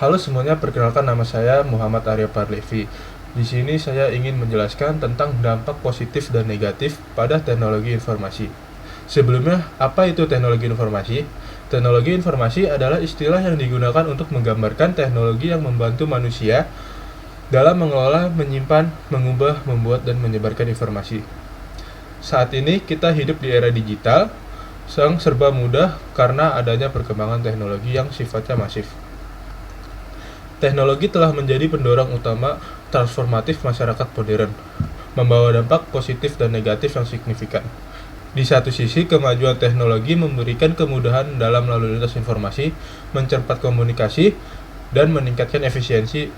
Halo semuanya, perkenalkan nama saya Muhammad Arya Parlevi. Di sini saya ingin menjelaskan tentang dampak positif dan negatif pada teknologi informasi. Sebelumnya, apa itu teknologi informasi? Teknologi informasi adalah istilah yang digunakan untuk menggambarkan teknologi yang membantu manusia dalam mengelola, menyimpan, mengubah, membuat, dan menyebarkan informasi. Saat ini kita hidup di era digital, yang serba mudah karena adanya perkembangan teknologi yang sifatnya masif. Teknologi telah menjadi pendorong utama transformatif masyarakat modern, membawa dampak positif dan negatif yang signifikan. Di satu sisi, kemajuan teknologi memberikan kemudahan dalam lalu lintas informasi, mempercepat komunikasi, dan meningkatkan efisiensi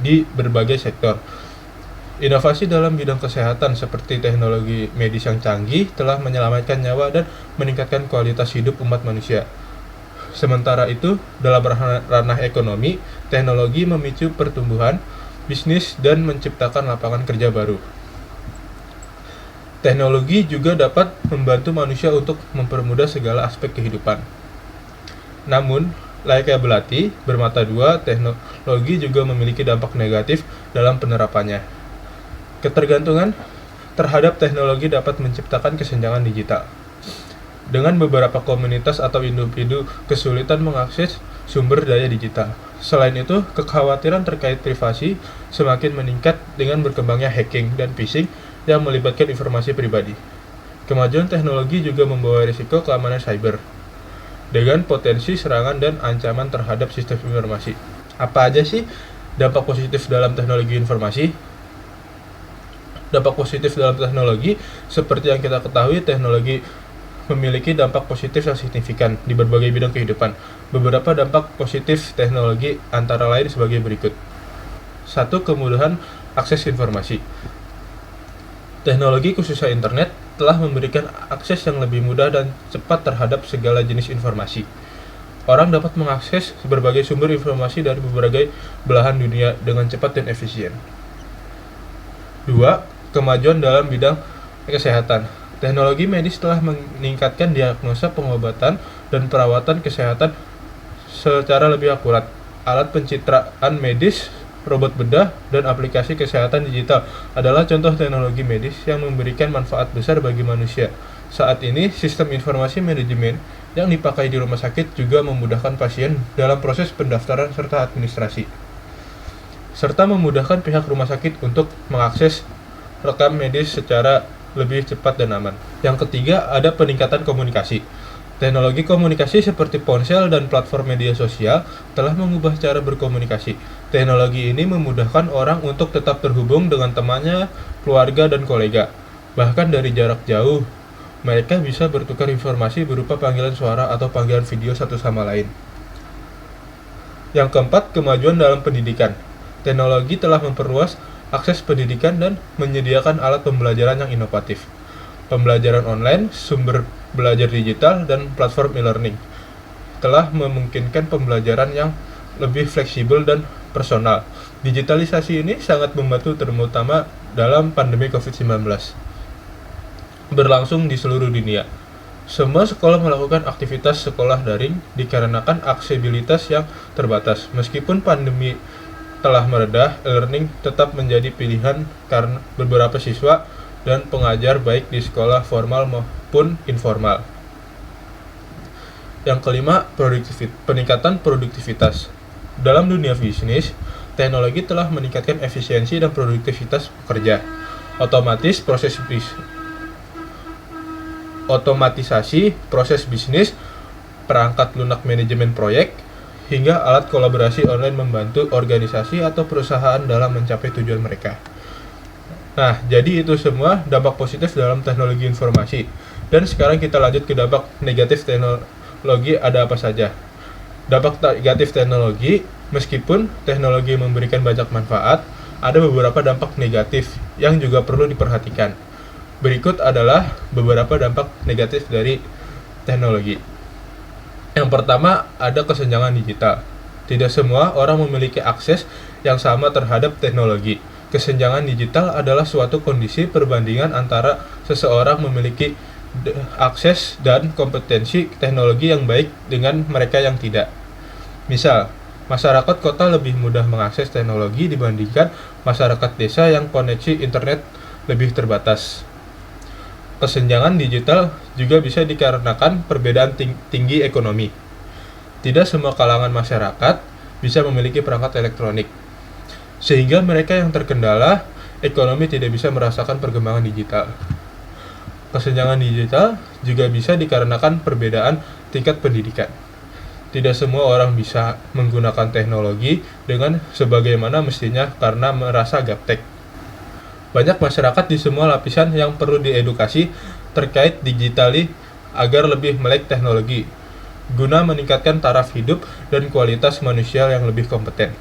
di berbagai sektor. Inovasi dalam bidang kesehatan seperti teknologi medis yang canggih telah menyelamatkan nyawa dan meningkatkan kualitas hidup umat manusia. Sementara itu, dalam ranah ekonomi, teknologi memicu pertumbuhan bisnis dan menciptakan lapangan kerja baru. Teknologi juga dapat membantu manusia untuk mempermudah segala aspek kehidupan. Namun, layaknya belati bermata dua, teknologi juga memiliki dampak negatif dalam penerapannya. Ketergantungan terhadap teknologi dapat menciptakan kesenjangan digital, dengan beberapa komunitas atau individu kesulitan mengakses sumber daya digital. Selain itu, kekhawatiran terkait privasi semakin meningkat dengan berkembangnya hacking dan phishing yang melibatkan informasi pribadi. Kemajuan teknologi juga membawa risiko keamanan cyber, dengan potensi serangan dan ancaman terhadap sistem informasi. Apa aja sih dampak positif dalam teknologi informasi? Dampak positif dalam teknologi, seperti yang kita ketahui, teknologi memiliki dampak positif yang signifikan di berbagai bidang kehidupan. Beberapa dampak positif teknologi antara lain sebagai berikut. 1. Kemudahan akses informasi. Teknologi khususnya internet telah memberikan akses yang lebih mudah dan cepat terhadap segala jenis informasi. Orang dapat mengakses berbagai sumber informasi dari berbagai belahan dunia dengan cepat dan efisien. 2. Kemajuan dalam bidang kesehatan. Teknologi medis telah meningkatkan diagnosa, pengobatan, dan perawatan kesehatan secara lebih akurat. Alat pencitraan medis, robot bedah, dan aplikasi kesehatan digital adalah contoh teknologi medis yang memberikan manfaat besar bagi manusia. Saat ini, sistem informasi manajemen yang dipakai di rumah sakit juga memudahkan pasien dalam proses pendaftaran serta administrasi, serta memudahkan pihak rumah sakit untuk mengakses rekam medis secara lebih cepat dan aman. Yang ketiga, ada peningkatan komunikasi. Teknologi komunikasi seperti ponsel dan platform media sosial telah mengubah cara berkomunikasi. Teknologi ini memudahkan orang untuk tetap terhubung dengan temannya, keluarga, dan kolega. Bahkan dari jarak jauh, mereka bisa bertukar informasi berupa panggilan suara atau panggilan video satu sama lain. Yang keempat, kemajuan dalam pendidikan. Teknologi telah memperluas akses pendidikan dan menyediakan alat pembelajaran yang inovatif. Pembelajaran online, sumber belajar digital, dan platform e-learning telah memungkinkan pembelajaran yang lebih fleksibel dan personal. Digitalisasi ini sangat membantu, terutama dalam pandemi COVID-19 berlangsung di seluruh dunia. Semua sekolah melakukan aktivitas sekolah daring dikarenakan aksesibilitas yang terbatas. Meskipun pandemi telah meredah, e-learning tetap menjadi pilihan karena beberapa siswa dan pengajar baik di sekolah formal maupun informal. Yang kelima, peningkatan produktivitas. Dalam dunia bisnis, teknologi telah meningkatkan efisiensi dan produktivitas pekerja. Otomatisasi proses bisnis, perangkat lunak manajemen proyek, hingga alat kolaborasi online membantu organisasi atau perusahaan dalam mencapai tujuan mereka. Nah, jadi itu semua dampak positif dalam teknologi informasi. Dan sekarang kita lanjut ke dampak negatif teknologi, ada apa saja. Dampak negatif teknologi, meskipun teknologi memberikan banyak manfaat, ada beberapa dampak negatif yang juga perlu diperhatikan. Berikut adalah beberapa dampak negatif dari teknologi. Yang pertama, ada kesenjangan digital. Tidak semua orang memiliki akses yang sama terhadap teknologi. Kesenjangan digital adalah suatu kondisi perbandingan antara seseorang memiliki akses dan kompetensi teknologi yang baik dengan mereka yang tidak. Misal, Masyarakat kota lebih mudah mengakses teknologi dibandingkan masyarakat desa yang koneksi internet lebih terbatas. Kesenjangan digital juga bisa dikarenakan perbedaan tinggi ekonomi. Tidak semua kalangan masyarakat bisa memiliki perangkat elektronik, sehingga mereka yang terkendala ekonomi tidak bisa merasakan perkembangan digital. Kesenjangan digital juga bisa dikarenakan perbedaan tingkat pendidikan. Tidak semua orang bisa menggunakan teknologi dengan sebagaimana mestinya karena merasa gaptek. Banyak masyarakat di semua lapisan yang perlu diedukasi terkait digitali agar lebih melek teknologi, guna meningkatkan taraf hidup dan kualitas manusia yang lebih kompeten.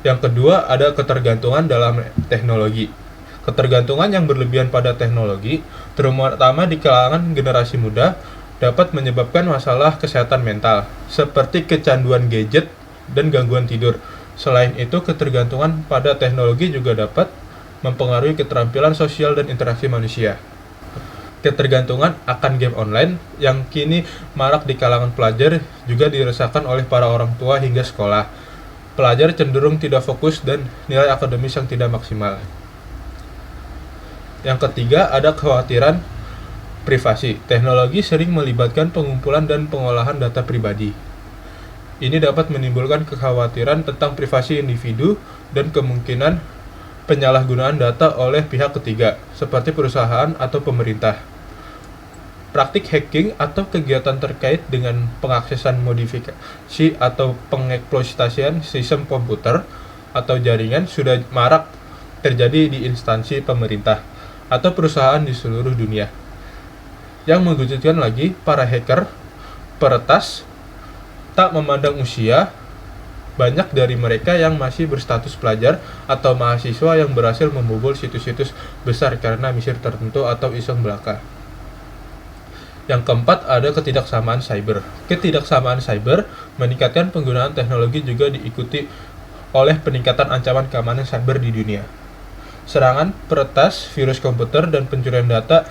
Yang kedua, ada ketergantungan dalam teknologi. Ketergantungan yang berlebihan pada teknologi, terutama di kalangan generasi muda, dapat menyebabkan masalah kesehatan mental, seperti kecanduan gadget dan gangguan tidur. Selain itu, ketergantungan pada teknologi juga dapat mempengaruhi keterampilan sosial dan interaksi manusia. Ketergantungan akan game online yang kini marak di kalangan pelajar juga dirasakan oleh para orang tua hingga sekolah. Pelajar cenderung tidak fokus dan nilai akademis yang tidak maksimal. Yang ketiga, ada kekhawatiran privasi. Teknologi sering melibatkan pengumpulan dan pengolahan data pribadi. Ini dapat menimbulkan kekhawatiran tentang privasi individu dan kemungkinan penyalahgunaan data oleh pihak ketiga, seperti perusahaan atau pemerintah. Praktik hacking atau kegiatan terkait dengan pengaksesan modifikasi atau pengeksploitasian sistem komputer atau jaringan sudah marak terjadi di instansi pemerintah atau perusahaan di seluruh dunia. Yang mengejutkan lagi, para hacker peretas tak memandang usia. Banyak dari mereka yang masih berstatus pelajar atau mahasiswa yang berhasil membobol situs-situs besar karena misi tertentu atau iseng belaka. Yang keempat, ada ketidaksamaan cyber. Ketidaksamaan cyber meningkatkan penggunaan teknologi juga diikuti oleh peningkatan ancaman keamanan cyber di dunia. Serangan peretas, virus komputer, dan pencurian data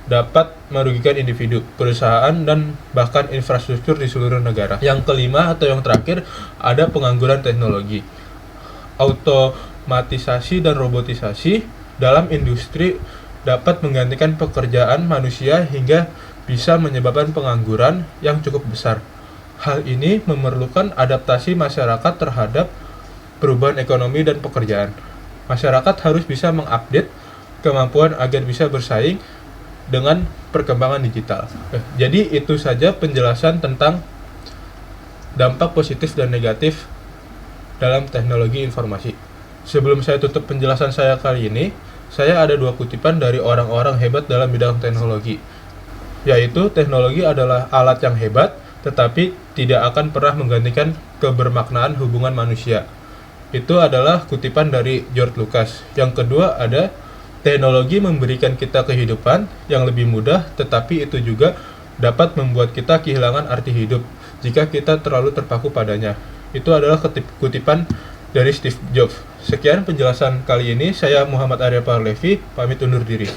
dapat merugikan individu, perusahaan, dan bahkan infrastruktur di seluruh negara. Yang kelima atau yang terakhir, ada pengangguran teknologi. Otomatisasi dan robotisasi dalam industri dapat menggantikan pekerjaan manusia hingga bisa menyebabkan pengangguran yang cukup besar. Hal ini memerlukan adaptasi masyarakat terhadap perubahan ekonomi dan pekerjaan. Masyarakat harus bisa mengupdate kemampuan agar bisa bersaing dengan perkembangan digital. Jadi itu saja penjelasan tentang dampak positif dan negatif dalam teknologi informasi. Sebelum saya tutup penjelasan saya kali ini, saya ada dua kutipan dari orang-orang hebat dalam bidang teknologi, yaitu teknologi adalah alat yang hebat, tetapi tidak akan pernah menggantikan kebermaknaan hubungan manusia. Itu adalah kutipan dari George Lucas. Yang kedua ada teknologi memberikan kita kehidupan yang lebih mudah, tetapi itu juga dapat membuat kita kehilangan arti hidup jika kita terlalu terpaku padanya. Itu adalah kutipan dari Steve Jobs. Sekian penjelasan kali ini, saya Muhammad Arya Parlevi, pamit undur diri.